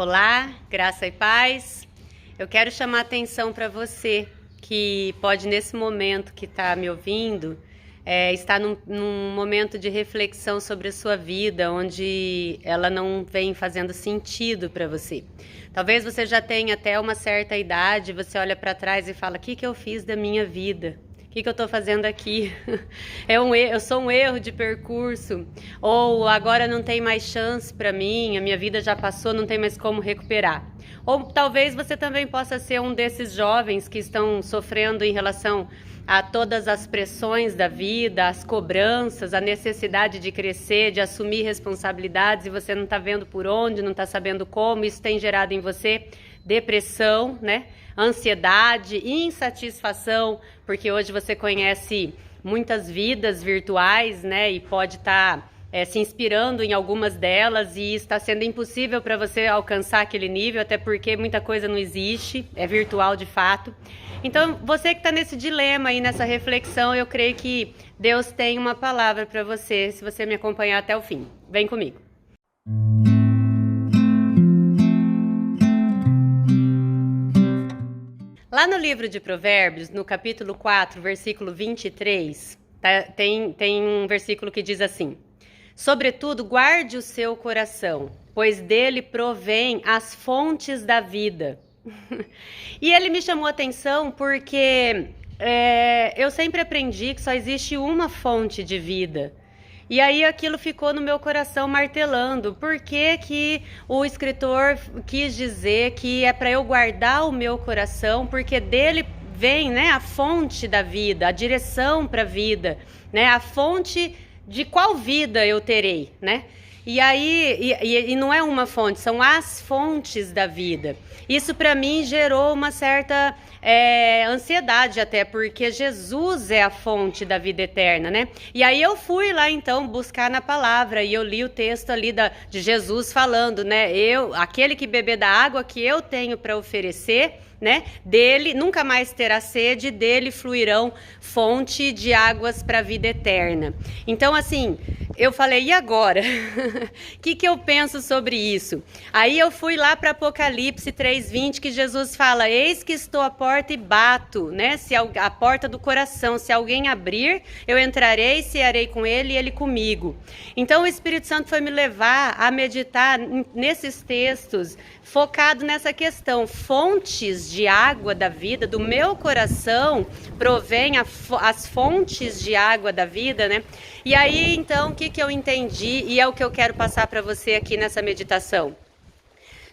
Olá, graça e paz. Eu quero chamar a atenção para você que pode, nesse momento que está me ouvindo, estar num momento de reflexão sobre a sua vida, onde ela não vem fazendo sentido para você. Talvez você já tenha até uma certa idade, você olha para trás e fala: o que eu fiz da minha vida? O que eu estou fazendo aqui? Eu sou um erro de percurso, ou agora não tem mais chance para mim, a minha vida já passou, não tem mais como recuperar. Ou talvez você também possa ser um desses jovens que estão sofrendo em relação a todas as pressões da vida, as cobranças, a necessidade de crescer, de assumir responsabilidades, e você não está vendo por onde, não está sabendo como. Isso tem gerado em você depressão, né? Ansiedade, insatisfação, porque hoje você conhece muitas vidas virtuais, né? E pode estar se inspirando em algumas delas, e está sendo impossível para você alcançar aquele nível, até porque muita coisa não existe, é virtual de fato. Então, você que está nesse dilema aí, nessa reflexão, eu creio que Deus tem uma palavra para você, se você me acompanhar até o fim. Vem comigo. Lá no livro de Provérbios, no capítulo 4, versículo 23, tem um versículo que diz assim: sobretudo, guarde o seu coração, pois dele provém as fontes da vida. E ele me chamou a atenção porque eu sempre aprendi que só existe uma fonte de vida. E aí aquilo ficou no meu coração martelando. Por que que o escritor quis dizer que é para eu guardar o meu coração? Porque dele vem, né, a fonte da vida, a direção para a vida, né, a fonte de qual vida eu terei, né? E aí, e não é uma fonte, são as fontes da vida. Isso para mim gerou uma certa ansiedade até, porque Jesus é a fonte da vida eterna, né? E aí eu fui lá então buscar na palavra, e eu li o texto ali de Jesus falando, né? Aquele que beber da água que eu tenho para oferecer, né? Dele nunca mais terá sede, dele fluirão fonte de águas para a vida eterna. Então, assim, eu falei, e agora? O que eu penso sobre isso? Aí eu fui lá para Apocalipse 3:20, que Jesus fala: eis que estou à porta e bato, né? A porta do coração, se alguém abrir, eu entrarei, cearei com ele e ele comigo. Então o Espírito Santo foi me levar a meditar nesses textos, focado nessa questão. Fontes de água da vida, do meu coração provém as fontes de água da vida, né? E aí, então, o que eu entendi, e é o que eu quero passar para você aqui nessa meditação.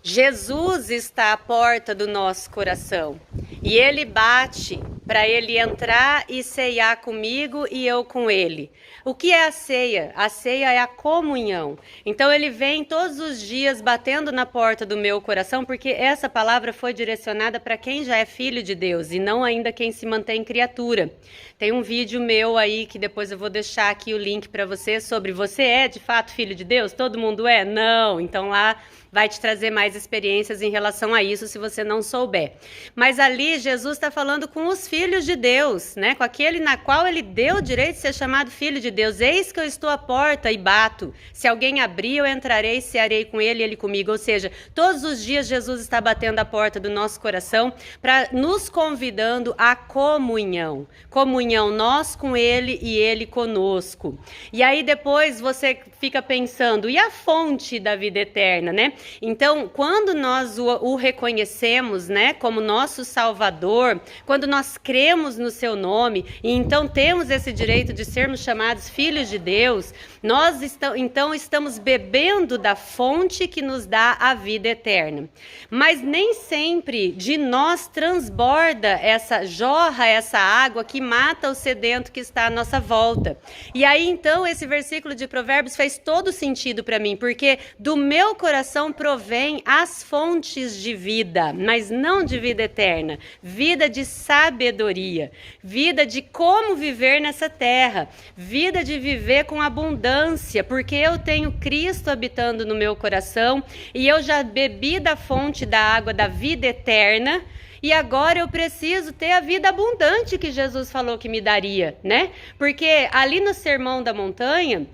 Jesus está à porta do nosso coração, e ele bate para ele entrar e ceiar comigo e eu com ele. O que é a ceia? A ceia é a comunhão. Então ele vem todos os dias batendo na porta do meu coração, porque essa palavra foi direcionada para quem já é filho de Deus e não ainda quem se mantém criatura. Tem um vídeo meu aí que depois eu vou deixar aqui o link para você, sobre você é de fato filho de Deus? Todo mundo é? Não. Então lá vai te trazer mais experiências em relação a isso, se você não souber. Mas ali Jesus está falando com os filhos de Deus, né? Com aquele na qual ele deu o direito de ser chamado filho de Deus. Eis que eu estou à porta e bato. Se alguém abrir, eu entrarei, cearei com ele e ele comigo. Ou seja, todos os dias Jesus está batendo a porta do nosso coração, para nos convidando à comunhão. Comunhão nós com ele e ele conosco. E aí depois você fica pensando, e a fonte da vida eterna, né? Então, quando nós o reconhecemos, né, como nosso Salvador, quando nós cremos no seu nome, e então temos esse direito de sermos chamados filhos de Deus, nós então estamos bebendo da fonte que nos dá a vida eterna. Mas nem sempre de nós transborda jorra essa água que mata o sedento que está à nossa volta. E aí então esse versículo de Provérbios fez todo sentido para mim, porque do meu coração provém as fontes de vida, mas não de vida eterna, vida de sabedoria, vida de como viver nessa terra, vida de viver com abundância, porque eu tenho Cristo habitando no meu coração e eu já bebi da fonte da água da vida eterna. E agora eu preciso ter a vida abundante que Jesus falou que me daria, né? Porque ali no Sermão da Montanha,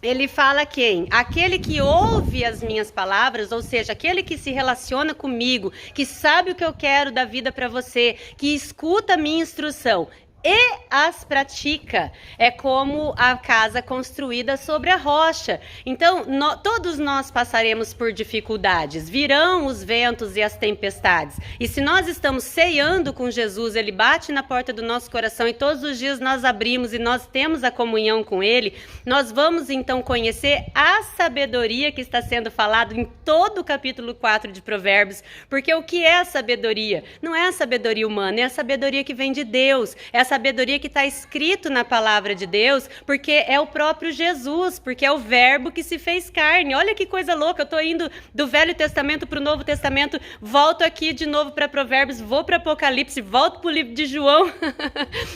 ele fala quem? Aquele que ouve as minhas palavras, ou seja, aquele que se relaciona comigo, que sabe o que eu quero da vida para você, que escuta a minha instrução e as pratica, é como a casa construída sobre a rocha. Então, todos nós passaremos por dificuldades, virão os ventos e as tempestades. E se nós estamos ceando com Jesus, ele bate na porta do nosso coração e todos os dias nós abrimos e nós temos a comunhão com ele, nós vamos então conhecer a sabedoria que está sendo falado em todo o capítulo 4 de Provérbios. Porque o que é a sabedoria? Não é a sabedoria humana, é a sabedoria que vem de Deus, é a sabedoria que está escrito na palavra de Deus, porque é o próprio Jesus, porque é o verbo que se fez carne. Olha que coisa louca, eu estou indo do Velho Testamento para o Novo Testamento, volto aqui de novo para Provérbios, vou para Apocalipse, volto para o livro de João,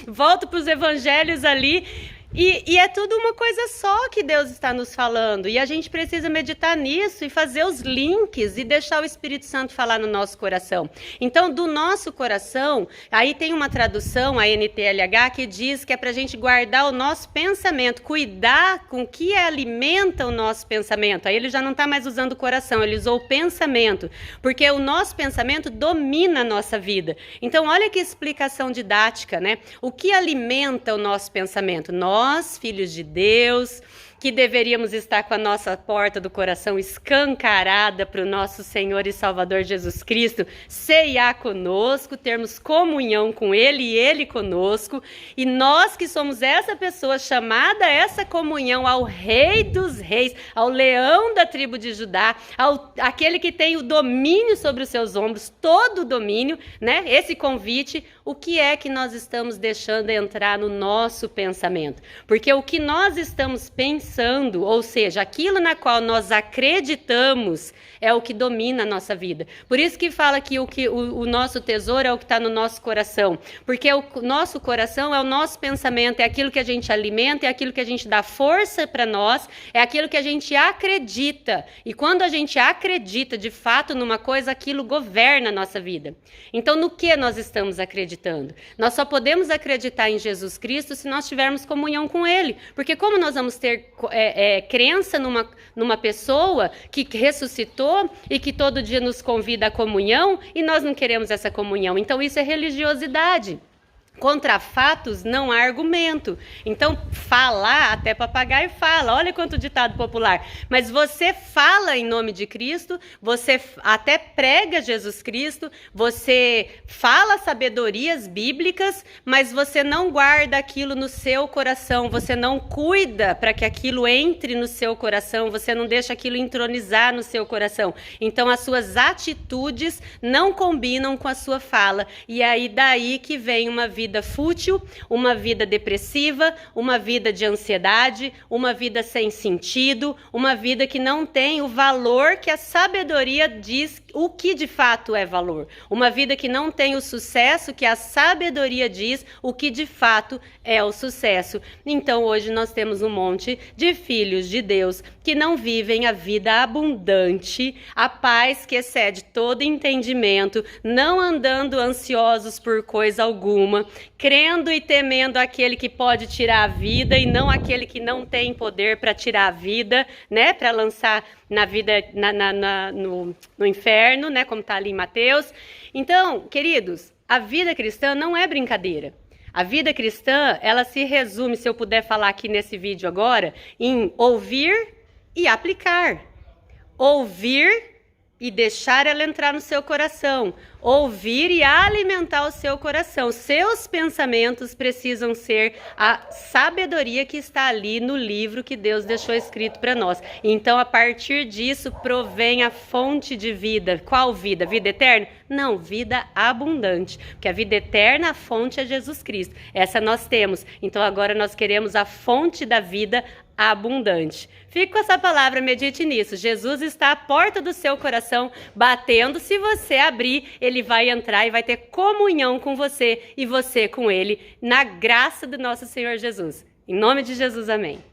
volto para os evangelhos ali. E é tudo uma coisa só que Deus está nos falando, e a gente precisa meditar nisso e fazer os links e deixar o Espírito Santo falar no nosso coração. Então, do nosso coração, aí tem uma tradução, a NTLH, que diz que é para a gente guardar o nosso pensamento, cuidar com o que alimenta o nosso pensamento. Aí ele já não está mais usando o coração, ele usou o pensamento, porque o nosso pensamento domina a nossa vida. Então, olha que explicação didática, né? O que alimenta o nosso pensamento? Nós, filhos de Deus, que deveríamos estar com a nossa porta do coração escancarada para o nosso Senhor e Salvador Jesus Cristo ceiar conosco, termos comunhão com Ele e Ele conosco, e nós que somos essa pessoa chamada a essa comunhão ao Rei dos Reis, ao Leão da tribo de Judá, aquele que tem o domínio sobre os seus ombros, todo o domínio, né? Esse convite, o que é que nós estamos deixando entrar no nosso pensamento? Porque o que nós estamos pensando, ou seja, aquilo na qual nós acreditamos, é o que domina a nossa vida. Por isso que fala que o nosso tesouro é o que está no nosso coração. Porque o nosso coração é o nosso pensamento, é aquilo que a gente alimenta, é aquilo que a gente dá força para nós, é aquilo que a gente acredita. E quando a gente acredita de fato numa coisa, aquilo governa a nossa vida. Então, no que nós estamos acreditando? Nós só podemos acreditar em Jesus Cristo se nós tivermos comunhão com Ele. Porque como nós vamos ter crença numa pessoa que ressuscitou e que todo dia nos convida à comunhão e nós não queremos essa comunhão? Então isso é religiosidade. Contra fatos não há argumento. Então, falar, até papagaio fala, olha quanto ditado popular. Mas você fala em nome de Cristo, você até prega Jesus Cristo, você fala sabedorias bíblicas, mas você não guarda aquilo no seu coração, você não cuida para que aquilo entre no seu coração, você não deixa aquilo entronizar no seu coração. Então, as suas atitudes não combinam com a sua fala. E aí, daí que vem uma vida fútil, uma vida depressiva, uma vida de ansiedade, uma vida sem sentido, uma vida que não tem o valor que a sabedoria diz o que de fato é valor. Uma vida que não tem o sucesso que a sabedoria diz o que de fato é o sucesso. Então hoje nós temos um monte de filhos de Deus que não vivem a vida abundante, a paz que excede todo entendimento, não andando ansiosos por coisa alguma, crendo e temendo aquele que pode tirar a vida e não aquele que não tem poder para tirar a vida, né? Para lançar na vida, no inferno, né? Como está ali em Mateus. Então, queridos, a vida cristã não é brincadeira. A vida cristã, ela se resume, se eu puder falar aqui nesse vídeo agora, em ouvir e aplicar. Ouvir e deixar ela entrar no seu coração. Ouvir e alimentar o seu coração. Seus pensamentos precisam ser a sabedoria que está ali no livro que Deus deixou escrito para nós. Então, a partir disso, provém a fonte de vida. Qual vida? Vida eterna? Não, vida abundante. Porque a vida eterna, a fonte é Jesus Cristo. Essa nós temos. Então, agora nós queremos a fonte da vida abundante. Fique com essa palavra, medite nisso. Jesus está à porta do seu coração, batendo. Se você abrir, ele vai entrar e vai ter comunhão com você e você com ele, na graça do nosso Senhor Jesus. Em nome de Jesus, amém.